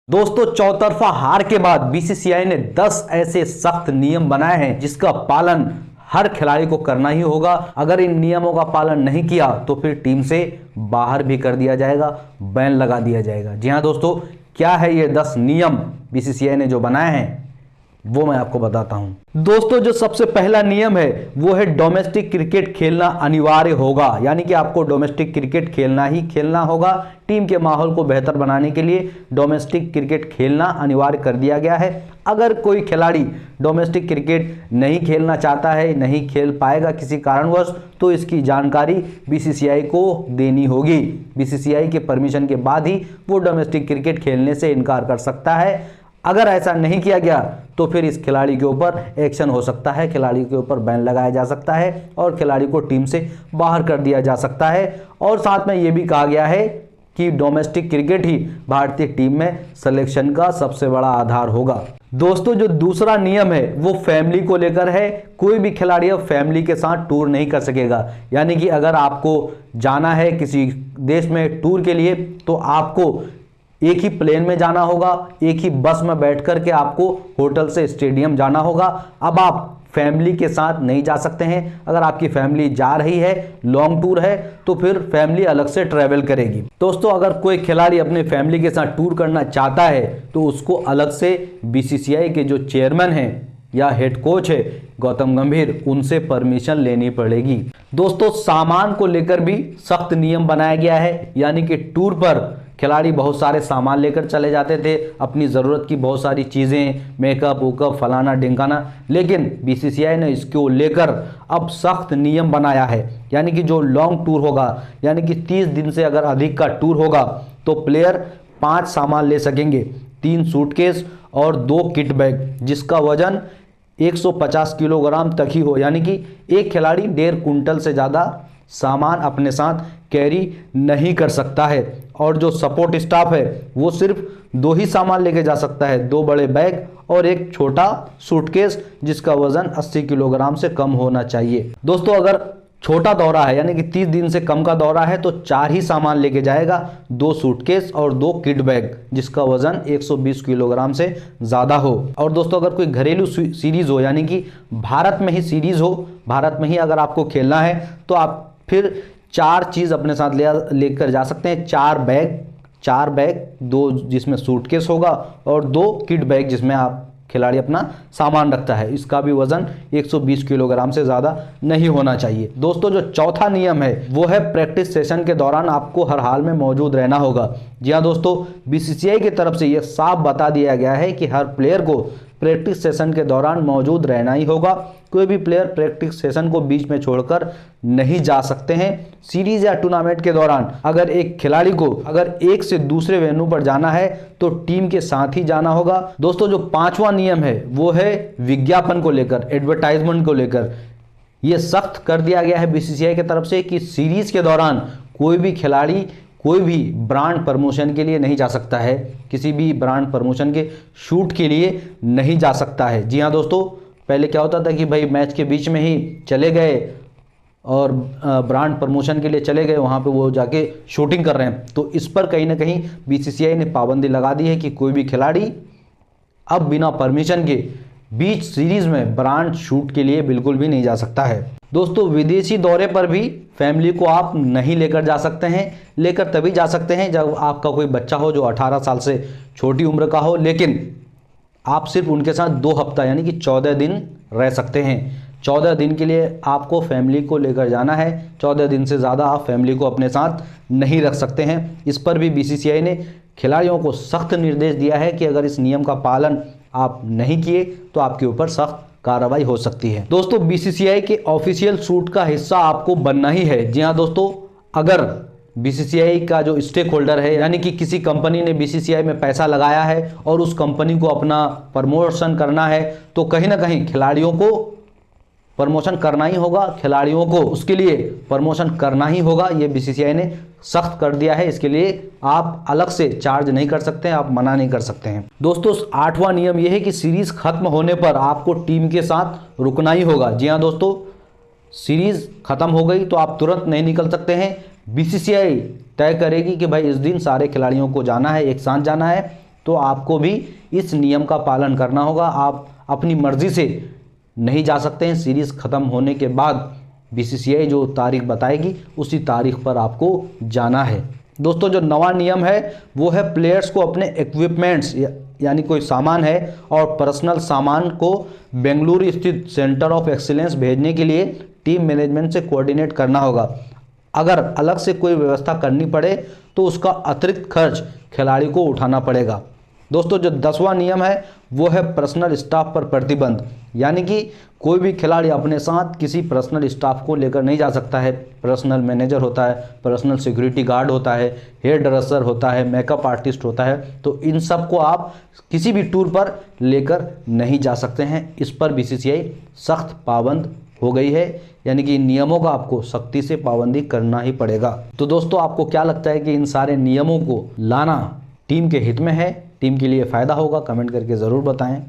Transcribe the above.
दोस्तों, चौतरफा हार के बाद बीसीसीआई ने 10 ऐसे सख्त नियम बनाए हैं जिसका पालन हर खिलाड़ी को करना ही होगा। अगर इन नियमों का पालन नहीं किया तो फिर टीम से बाहर भी कर दिया जाएगा, बैन लगा दिया जाएगा। जी हां दोस्तों, क्या है ये 10 नियम बीसीसीआई ने जो बनाए हैं वो मैं आपको बताता हूं। दोस्तों, जो सबसे पहला नियम है वो है डोमेस्टिक क्रिकेट खेलना अनिवार्य होगा, यानी कि आपको डोमेस्टिक क्रिकेट खेलना ही खेलना होगा। टीम के माहौल को बेहतर बनाने के लिए डोमेस्टिक क्रिकेट खेलना अनिवार्य कर दिया गया है। अगर कोई खिलाड़ी डोमेस्टिक क्रिकेट नहीं खेलना चाहता है, नहीं खेल पाएगा किसी कारणवश, तो इसकी जानकारी बीसीसीआई को देनी होगी। बीसीसीआई के परमिशन के बाद ही वो डोमेस्टिक क्रिकेट खेलने से इनकार कर सकता है। अगर ऐसा नहीं किया गया तो फिर इस खिलाड़ी के ऊपर एक्शन हो सकता है, खिलाड़ी के ऊपर बैन लगाया जा सकता है और खिलाड़ी को टीम से बाहर कर दिया जा सकता है। और साथ में ये भी कहा गया है कि डोमेस्टिक क्रिकेट ही भारतीय टीम में सिलेक्शन का सबसे बड़ा आधार होगा। दोस्तों, जो दूसरा नियम है वो फैमिली को लेकर है। कोई भी खिलाड़ी अब फैमिली के साथ टूर नहीं कर सकेगा, यानी कि अगर आपको जाना है किसी देश में टूर के लिए तो आपको एक ही प्लेन में जाना होगा, एक ही बस में बैठ कर के आपको होटल से स्टेडियम जाना होगा। अब आप फैमिली के साथ नहीं जा सकते हैं। अगर आपकी फैमिली जा रही है, लॉन्ग टूर है, तो फिर फैमिली अलग से ट्रैवल करेगी। दोस्तों, अगर कोई खिलाड़ी अपने फैमिली के साथ टूर करना चाहता है तो उसको अलग से बीसीसीआई के जो चेयरमैन हैं या हेड कोच है गौतम गंभीर, उनसे परमिशन लेनी पड़ेगी। दोस्तों, सामान को लेकर भी सख्त नियम बनाया गया है, यानी कि टूर पर खिलाड़ी बहुत सारे सामान लेकर चले जाते थे, अपनी ज़रूरत की बहुत सारी चीज़ें, मेकअप वूकअप फलाना ढिंकाना, लेकिन बीसीसीआई ने इसको लेकर अब सख्त नियम बनाया है। यानी कि जो लॉन्ग टूर होगा, यानी कि 30 दिन से अगर अधिक का टूर होगा तो प्लेयर 5 सामान ले सकेंगे, 3 सूटकेस और 2 किट बैग, जिसका वजन 150 किलोग्राम तक ही हो। यानी कि एक खिलाड़ी 1.5 कुंटल से ज़्यादा सामान अपने साथ कैरी नहीं कर सकता है। और जो सपोर्ट स्टाफ है वो सिर्फ 2 ही सामान लेके जा सकता है, 2 बड़े बैग और एक छोटा सूटकेस जिसका वजन 80 किलोग्राम से कम होना चाहिए। दोस्तों, अगर छोटा दौरा है यानी कि 30 दिन से कम का दौरा है तो 4 ही सामान लेके जाएगा, 2 सूटकेस और 2 किट बैग जिसका वजन 120 किलोग्राम से ज़्यादा हो। और दोस्तों, अगर कोई घरेलू सीरीज़ हो, यानी कि भारत में ही सीरीज़ हो, भारत में ही अगर आपको खेलना है तो आप फिर 4 चीज़ अपने साथ लेकर जा सकते हैं। 4 बैग, 2 जिसमें सूटकेस होगा और 2 किट बैग जिसमें आप खिलाड़ी अपना सामान रखता है। इसका भी वजन 120 किलोग्राम से ज़्यादा नहीं होना चाहिए। दोस्तों, जो चौथा नियम है वो है प्रैक्टिस सेशन के दौरान आपको हर हाल में मौजूद रहना होगा। जी हाँ दोस्तों, बीसीसीआई की तरफ से यह साफ बता दिया गया है कि हर प्लेयर को प्रैक्टिस सेशन के दौरान मौजूद रहना ही होगा। कोई भी प्लेयर प्रैक्टिस सेशन को बीच में छोड़कर नहीं जा सकते हैं। सीरीज या टूर्नामेंट के दौरान अगर एक खिलाड़ी को अगर एक से दूसरे वेन्यू पर जाना है तो टीम के साथ ही जाना होगा। दोस्तों, जो 5वां नियम है वो है विज्ञापन को लेकर, एडवर्टाइजमेंट को लेकर। यह सख्त कर दिया गया है बीसीसीआई की तरफ से कि सीरीज के दौरान कोई भी खिलाड़ी कोई भी ब्रांड प्रमोशन के लिए नहीं जा सकता है, किसी भी ब्रांड प्रमोशन के शूट के लिए नहीं जा सकता है। जी हाँ दोस्तों, पहले क्या होता था कि भाई मैच के बीच में ही चले गए और ब्रांड प्रमोशन के लिए चले गए, वहाँ पे वो जाके शूटिंग कर रहे हैं। तो इस पर कहीं ना कहीं बीसीसीआई ने पाबंदी लगा दी है कि कोई भी खिलाड़ी अब बिना परमिशन के बीच सीरीज में ब्रांड शूट के लिए बिल्कुल भी नहीं जा सकता है। दोस्तों, विदेशी दौरे पर भी फैमिली को आप नहीं लेकर जा सकते हैं। लेकर तभी जा सकते हैं जब आपका कोई बच्चा हो जो 18 साल से छोटी उम्र का हो, लेकिन आप सिर्फ उनके साथ 2 हफ्ता यानी कि 14 दिन रह सकते हैं। 14 दिन के लिए आपको फैमिली को लेकर जाना है। 14 दिन से ज़्यादा आप फैमिली को अपने साथ नहीं रख सकते हैं। इस पर भी बीसीसीआई ने खिलाड़ियों को सख्त निर्देश दिया है कि अगर इस नियम का पालन आप नहीं किए तो आपके ऊपर सख्त कार्रवाई हो सकती है। दोस्तों, बीसीसीआई के ऑफिशियल सूट का हिस्सा आपको बनना ही है। जी हाँ दोस्तों, अगर बीसीसीआई का जो स्टेक होल्डर है, यानी कि किसी कंपनी ने बीसीसीआई में पैसा लगाया है और उस कंपनी को अपना प्रमोशन करना है तो कहीं ना कहीं खिलाड़ियों को प्रमोशन करना ही होगा, खिलाड़ियों को उसके लिए प्रमोशन करना ही होगा। ये बीसीसीआई ने सख्त कर दिया है। इसके लिए आप अलग से चार्ज नहीं कर सकते हैं, आप मना नहीं कर सकते हैं। दोस्तों, 8वां नियम यह है कि सीरीज खत्म होने पर आपको टीम के साथ रुकना ही होगा। जी हाँ दोस्तों, सीरीज खत्म हो गई तो आप तुरंत नहीं निकल सकते हैं। बीसीसीआई तय करेगी कि भाई इस दिन सारे खिलाड़ियों को जाना है, एक साथ जाना है, तो आपको भी इस नियम का पालन करना होगा। आप अपनी मर्जी से नहीं जा सकते हैं। सीरीज़ ख़त्म होने के बाद बीसीसीआई जो तारीख बताएगी उसी तारीख पर आपको जाना है। दोस्तों जो नवा नियम है वो है प्लेयर्स को अपने इक्विपमेंट्स यानी कोई सामान है और पर्सनल सामान को बेंगलुरु स्थित सेंटर ऑफ एक्सीलेंस भेजने के लिए टीम मैनेजमेंट से कोऑर्डिनेट करना होगा। अगर अलग से कोई व्यवस्था करनी पड़े तो उसका अतिरिक्त खर्च खिलाड़ी को उठाना पड़ेगा। दोस्तों जो 10वां नियम है वो है पर्सनल स्टाफ पर प्रतिबंध, यानी कि कोई भी खिलाड़ी अपने साथ किसी पर्सनल स्टाफ को लेकर नहीं जा सकता है। पर्सनल मैनेजर होता है, पर्सनल सिक्योरिटी गार्ड होता है, हेयर ड्रेसर होता है, मेकअप आर्टिस्ट होता है, तो इन सब को आप किसी भी टूर पर लेकर नहीं जा सकते हैं। इस पर बीसीसीआई सख्त पाबंद हो गई है, यानी कि इन नियमों का आपको सख्ती से पाबंदी करना ही पड़ेगा। तो दोस्तों आपको क्या लगता है कि इन सारे नियमों को लाना टीम के हित में है, टीम के लिए फ़ायदा होगा? कमेंट करके ज़रूर बताएं।